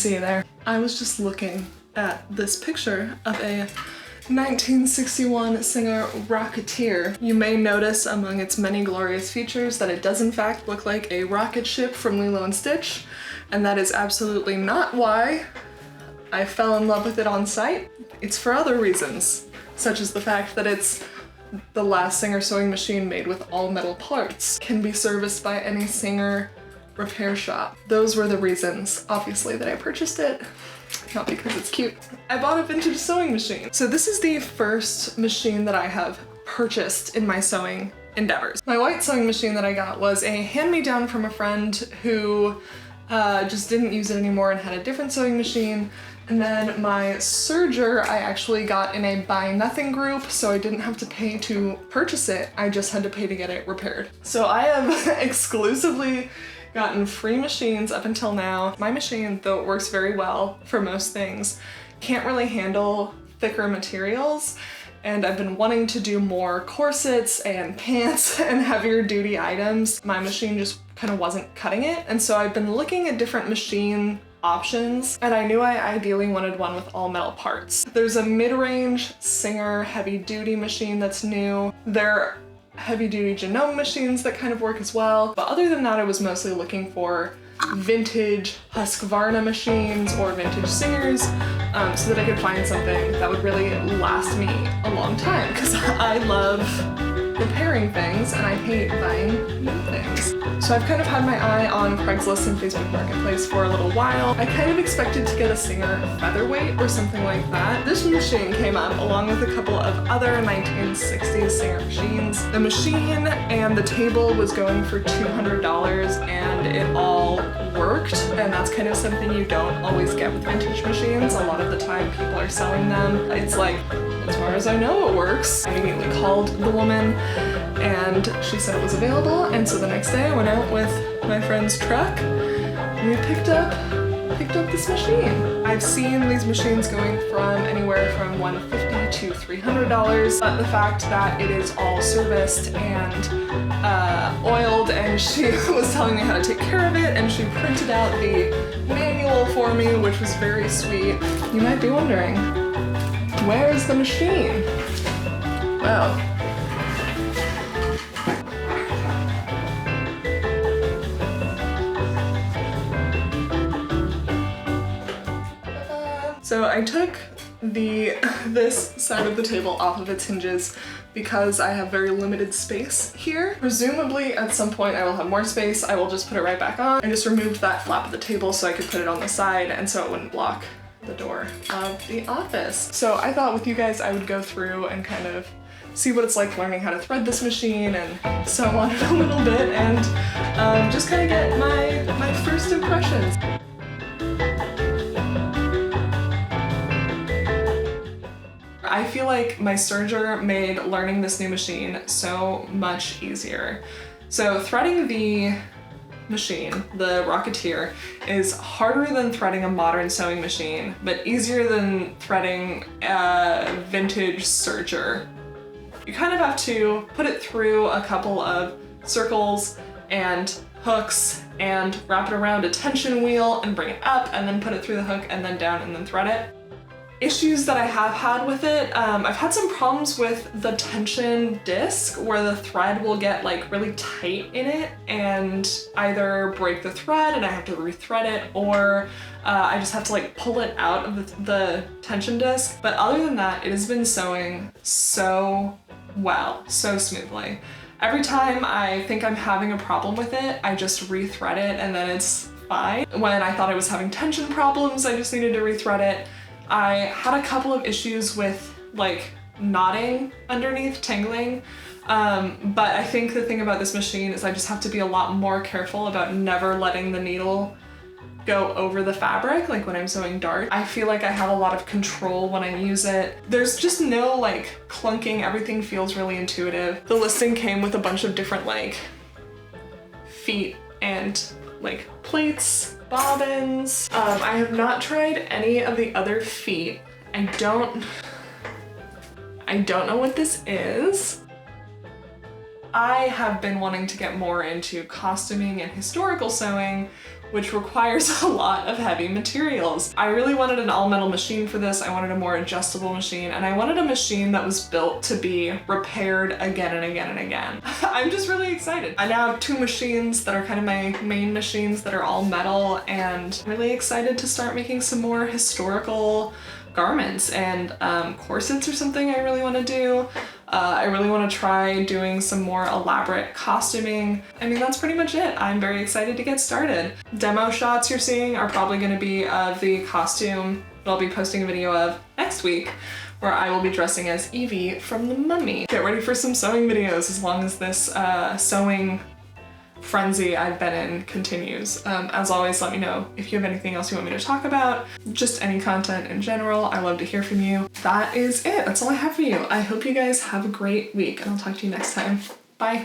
see you there. I was just looking at this picture of a 1961 Singer Rocketeer. You may notice among its many glorious features that it does in fact look like a rocket ship from Lilo and Stitch, and that is absolutely not why I fell in love with it on site. It's for other reasons, such as the fact that it's the last Singer sewing machine made with all metal parts, can be serviced by any Singer repair shop. Those were the reasons, obviously, that I purchased it. Not because it's cute. I bought a vintage sewing machine. So this is the first machine that I have purchased in my sewing endeavors. My white sewing machine that I got was a hand-me-down from a friend who just didn't use it anymore and had a different sewing machine. And then my serger I actually got in a buy nothing group, so I didn't have to pay to purchase it, I just had to pay to get it repaired. So I have exclusively gotten free machines up until now. My machine, though it works very well for most things, can't really handle thicker materials, and I've been wanting to do more corsets and pants and heavier duty items. My machine just kind of wasn't cutting it, and so I've been looking at different machine options, and I knew I ideally wanted one with all metal parts. There's a mid-range Singer heavy duty machine that's new. There heavy-duty Genome machines that kind of work as well. But other than that, I was mostly looking for vintage Husqvarna machines or vintage Singers so that I could find something that would really last me a long time, because I love repairing things and I hate buying new things. So I've kind of had my eye on Craigslist and Facebook Marketplace for a little while. I kind of expected to get a Singer featherweight or something like that. This machine came up along with a couple of other 1960s Singer machines. The machine and the table was going for $200 and it all worked, and that's kind of something you don't always get with vintage machines. A lot of the time people are selling them. It's like, as far as I know, it works. I immediately called the woman and she said it was available, and so the next day I went out with my friend's truck and we picked up this machine. I've seen these machines going from anywhere from $150 to $300, but the fact that it is all serviced and oiled, and she was telling me how to take care of it, and she printed out the manual for me, which was very sweet. You might be wondering, where's the machine? Well, so I took this side of the table off of its hinges because I have very limited space here. Presumably at some point I will have more space. I will just put it right back on. I just removed that flap of the table so I could put it on the side and so it wouldn't block the door of the office. So I thought with you guys I would go through and kind of see what it's like learning how to thread this machine and sew on it a little bit, and just kind of get my first impressions. I feel like my serger made learning this new machine so much easier. So threading the machine, the Rocketeer, is harder than threading a modern sewing machine, but easier than threading a vintage serger. You kind of have to put it through a couple of circles and hooks and wrap it around a tension wheel and bring it up and then put it through the hook and then down and then thread it. Issues that I have had with it, I've had some problems with the tension disc where the thread will get like really tight in it and either break the thread and I have to rethread it, or I just have to like pull it out of the tension disc. But other than that, it has been sewing so well, so smoothly. Every time I think I'm having a problem with it, I just rethread it and then it's fine. When I thought I was having tension problems, I just needed to rethread it. I had a couple of issues with like knotting underneath, tangling, but I think the thing about this machine is I just have to be a lot more careful about never letting the needle go over the fabric, like when I'm sewing dart. I feel like I have a lot of control when I use it. There's just no like clunking, everything feels really intuitive. The listing came with a bunch of different like feet and like plates, bobbins. I have not tried any of the other feet. I don't know what this is. I have been wanting to get more into costuming and historical sewing, which requires a lot of heavy materials. I really wanted an all-metal machine for this. I wanted a more adjustable machine, and I wanted a machine that was built to be repaired again and again and again. I'm just really excited. I now have 2 machines that are kind of my main machines that are all metal, and I'm really excited to start making some more historical garments and corsets or something I really want to do. I really want to try doing some more elaborate costuming. I mean, that's pretty much it. I'm very excited to get started. Demo shots you're seeing are probably going to be of the costume that I'll be posting a video of next week, where I will be dressing as Evie from The Mummy. Get ready for some sewing videos as long as this sewing frenzy I've been in continues. As always, let me know if you have anything else you want me to talk about, just any content in general. I love to hear from you. That is it. That's all I have for you. I hope you guys have a great week, and I'll talk to you next time.